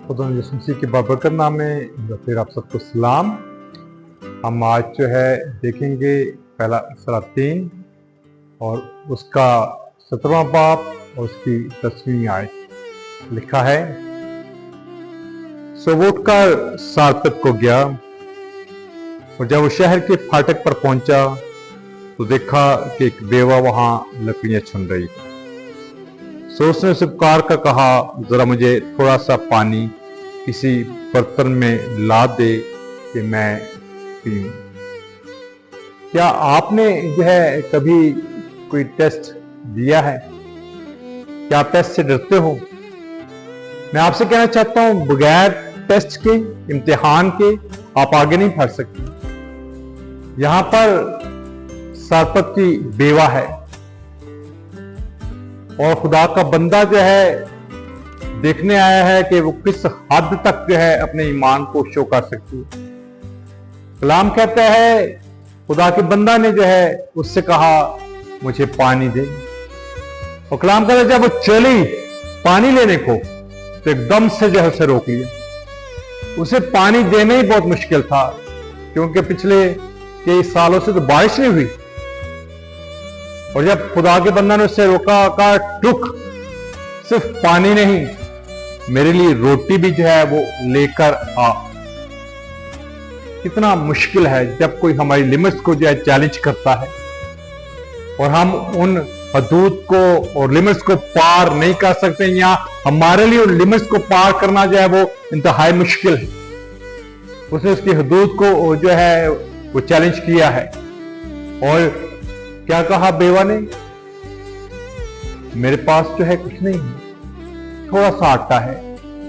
खुदा यीशु मसीह के बाबरकत नाम में फिर आप सबको सलाम। हम आज जो है देखेंगे पहला सूरा 3 और उसका 17वां बाब और उसकी 10वीं आयत। लिखा है, सो वो उठकर सारपत को गया और जब वो शहर के फाटक पर पहुंचा तो देखा कि एक बेवा वहां लकड़ियां चुन रही थी। सो उसने उसे पुकार कर कहा, जरा मुझे थोड़ा सा पानी किसी बर्तन में ला दे कि मैं पीऊं। क्या आपने जो है कभी कोई टेस्ट दिया है? क्या आप टेस्ट से डरते हो? मैं आपसे कहना चाहता हूं, बगैर टेस्ट के, इम्तिहान के आप आगे नहीं बढ़ सकते। यहां पर सारपत की बेवा है और खुदा का बंदा जो है देखने आया है कि वो किस हद तक जो है अपने ईमान को शो कर सकती है। कलाम कहता है, खुदा के बंदा ने जो है उससे कहा, मुझे पानी दे। और कलाम कहता है, जब वो चली पानी लेने को तो एकदम से जो है उसे रोक लिया। उसे पानी देना ही बहुत मुश्किल था क्योंकि पिछले कई सालों से तो बारिश नहीं हुई। और जब खुदा के बंदा ने उससे रोका, कहा, टुक, सिर्फ पानी नहीं, मेरे लिए रोटी भी जो है वो लेकर आ। कितना मुश्किल है जब कोई हमारी लिमिट्स को जो है चैलेंज करता है और हम उन हदूद को और लिमिट्स को पार नहीं कर सकते, या हमारे लिए उन लिमिट्स को पार करना जो है वो इंतहाई मुश्किल है। उसने उसकी हदूद को जो है वो चैलेंज किया है। और क्या कहा बेवा ने? मेरे पास जो है कुछ नहीं है, थोड़ा सा आटा है,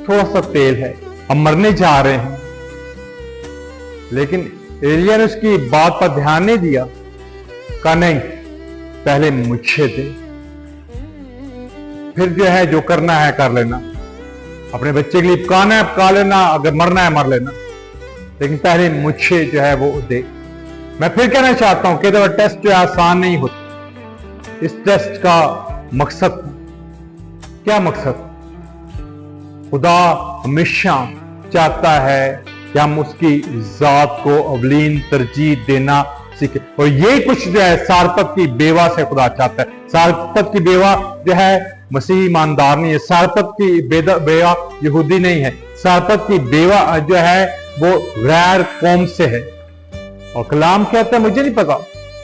थोड़ा सा तेल है, हम मरने जा रहे हैं। लेकिन एलिया ने उसकी बात पर ध्यान नहीं दिया। कहा, नहीं, पहले मुझे दे, फिर जो है जो करना है कर लेना। अपने बच्चे के लिए पकाना है पका लेना, अगर मरना है मर लेना, लेकिन पहले मुझे जो है वो दे। मैं फिर कहना चाहता हूं कि टेस्ट जो आसान नहीं होता। इस टेस्ट का मकसद क्या? मकसद खुदा हमेशा चाहता है कि हम उसकी जात को अवलीन तरजीह देना सीखे। और ये कुछ जो है सारपत की बेवा से खुदा चाहता है। सारपत की बेवा जो है मसीही ईमानदार नहीं है। सारपत की बेवा यहूदी नहीं है। सारपत की बेवा जो है वो गैर कौम से है। और कलाम कहता है, मुझे नहीं पता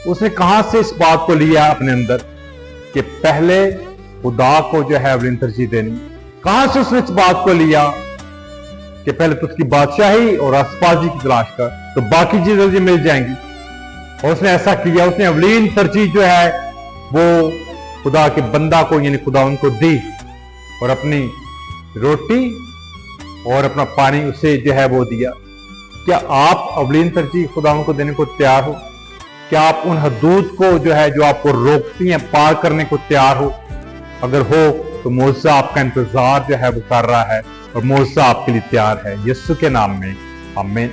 उसने कहां से इस बात को लिया अपने अंदर कि पहले खुदा को जो है अवलीन तरजीह देनी। कहां से उसने इस बात को लिया कि पहले तो उसकी बादशाही और आसपासी की तलाश कर, तो बाकी चीजें मिल जाएंगी। और उसने ऐसा किया, उसने अवलीन तरजीह जो है वो खुदा के बंदा को, यानी खुदा उनको दी और अपनी रोटी और अपना पानी उसे जो है वो दिया। क्या आप अवलीन तरजीह खुदा को देने को तैयार हो? क्या आप उन हदूद को जो है जो आपको रोकती हैं पार करने को तैयार हो? अगर हो तो मौजज़ा आपका इंतजार जो है वो कर रहा है और मौजज़ा आपके लिए तैयार है। यीशु के नाम में आमीन।